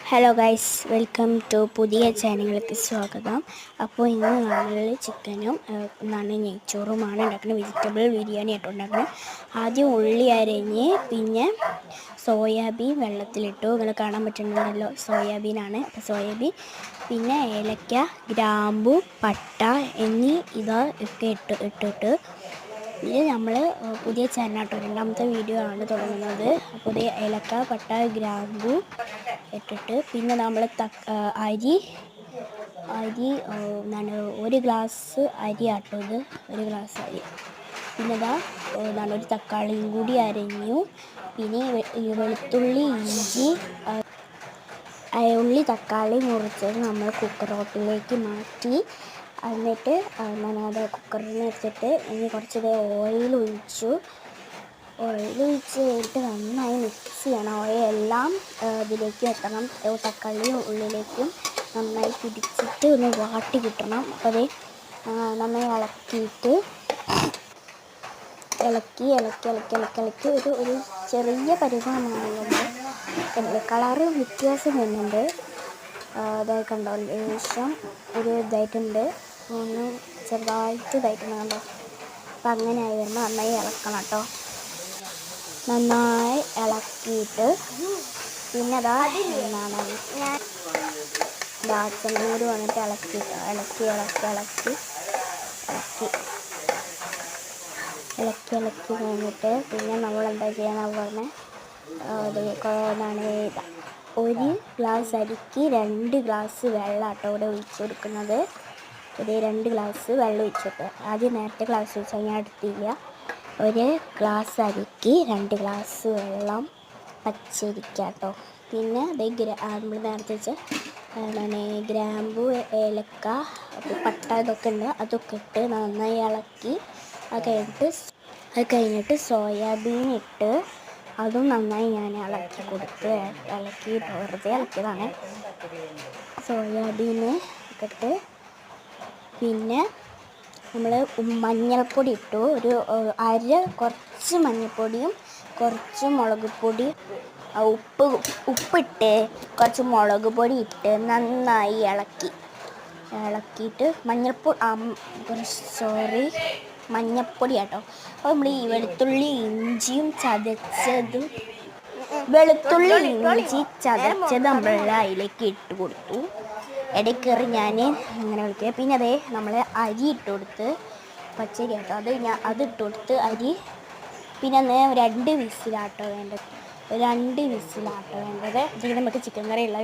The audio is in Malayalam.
ഹലോ ഗൈസ്, വെൽക്കം ടു പുതിയ ചാനലിലേക്ക് സ്വാഗതം. അപ്പോൾ ഇന്ന് നമ്മൾ ചിക്കനും നെയ്ച്ചോറുമാണ് ഉണ്ടാക്കുന്നത്. വെജിറ്റബിൾ ബിരിയാണി ആയിട്ട് ഉണ്ടാക്കുന്നത്. ആദ്യം ഉള്ളി അരിഞ്ഞ് പിന്നെ സോയാബീൻ വെള്ളത്തിലിട്ടു. നിങ്ങൾ കാണാൻ പറ്റുന്നുണ്ടല്ലോ, സോയാബീനാണ്. അപ്പോൾ സോയാബീൻ പിന്നെ ഏലക്ക, ഗ്രാമ്പു, പട്ട എന്നീ ഇതൊക്കെ ഇട്ടിട്ട് ഇത് നമ്മൾ പുതിയ ചാനലാട്ടോ, രണ്ടാമത്തെ വീഡിയോ ആണ് തുടങ്ങുന്നത്. അപ്പോൾ ഇത് ഏലക്ക, പട്ട, ഗ്രാമ്പു ഇട്ടിട്ട് പിന്നെ നമ്മൾ അരി ഒരു ഗ്ലാസ് അരി ആട്ടോ, ഇത് ഒരു ഗ്ലാസ് അരി. പിന്നെ ഒരു തക്കാളിയും കൂടി അരിഞ്ഞു. പിന്നെ വെളുത്തുള്ളി, ഇഞ്ചി, ഉള്ളി, തക്കാളി മുറിച്ചത് നമ്മൾ കുക്കറോട്ടിലേക്ക് മാറ്റി. എന്നിട്ട് അത് കുക്കറിൽ വെച്ചിട്ട് ഇനി കുറച്ച് ഓയിൽ ഒഴിച്ച് കഴിഞ്ഞിട്ട് നന്നായി മിക്സ് ചെയ്യണം. ഓയിലെല്ലാം ഇതിലേക്ക് എത്തണം. തക്കാളിയും ഉള്ളിലേക്കും നന്നായി പിടിച്ചിട്ട് ഒന്ന് വാട്ടി കിട്ടണം. അപ്പോൾ അത് നന്നായി ഇളക്കി ഒരു ചെറിയ പരുവമാകുമ്പോൾ കളറ് വ്യത്യാസം വരുന്നുണ്ട്. അതായത് കണ്ടോ, ശേഷം ഒരു ഇതായിട്ടുണ്ട്, ഒന്ന് ചെറുതായിട്ട് ഇതായിട്ടുണ്ട് കണ്ടോ. അപ്പം അങ്ങനെ ആയി വരുമ്പോൾ നന്നായി ഇളക്കണം കേട്ടോ. നന്നായി ഇളക്കിയിട്ട് പിന്നെ ചമ്മൂട് വന്നിട്ട് ഇളക്കി കഴിഞ്ഞിട്ട് പിന്നെ നമ്മൾ എന്താ ചെയ്യാന്ന് പറഞ്ഞാൽ ഒരു ഗ്ലാസ് അരിക്ക് 2 ഗ്ലാസ് വെള്ളം ആട്ടോ ഇവിടെ ഒഴിച്ചു കൊടുക്കുന്നത്. ഒരു 2 ഗ്ലാസ് വെള്ളം ഒഴിച്ചിട്ട്, ആദ്യം നേരത്തെ ഗ്ലാസ് ഒഴിച്ചാൽ ഞാൻ എടുത്തില്ല. ഒരു ഗ്ലാസ് അരിക്ക് 2 ഗ്ലാസ് വെള്ളം പച്ചരിക്കാട്ടോ. പിന്നെ നമ്മൾ നേരത്തെ വെച്ച് ഗ്രാമ്പു, ഏലക്ക, പട്ട ഇതൊക്കെ ഉണ്ട്, അതൊക്കെ ഇട്ട് നന്നായി ഇളക്കി. അത് കഴിഞ്ഞിട്ട് സോയാബീൻ ഇട്ട് അതും നന്നായി ഞാൻ ഇളക്കി വെറുതെ ഇളക്കിയതാണ്. സോയാബീന് ഇട്ട് പിന്നെ നമ്മൾ മഞ്ഞൾപ്പൊടി ഇട്ടു. കുറച്ച് മഞ്ഞൾപ്പൊടിയും കുറച്ച് മുളക് പൊടി, ഉപ്പിട്ട് കുറച്ച് മുളക് പൊടി ഇട്ട് നന്നായി ഇളക്കിയിട്ട് മഞ്ഞൾപ്പൊടി ആട്ടോ. അപ്പോൾ നമ്മൾ ഈ വെളുത്തുള്ളി ഇഞ്ചി ചതച്ചത് നമ്മൾ അതിലേക്ക് ഇട്ട് കൊടുത്തു. ഇടയ്ക്കേറി ഞാൻ അങ്ങനെ വിളിക്കുക. പിന്നെ നമ്മൾ അരി ഇട്ട് കൊടുത്ത്, പച്ചരി ആട്ടോ, അത് ഇട്ട് കൊടുത്ത് അരി. പിന്നെ 2 വിസിലാട്ടോ വേണ്ടത്. ഇതിൽ നമുക്ക് ചിക്കൻ കറി ഉള്ള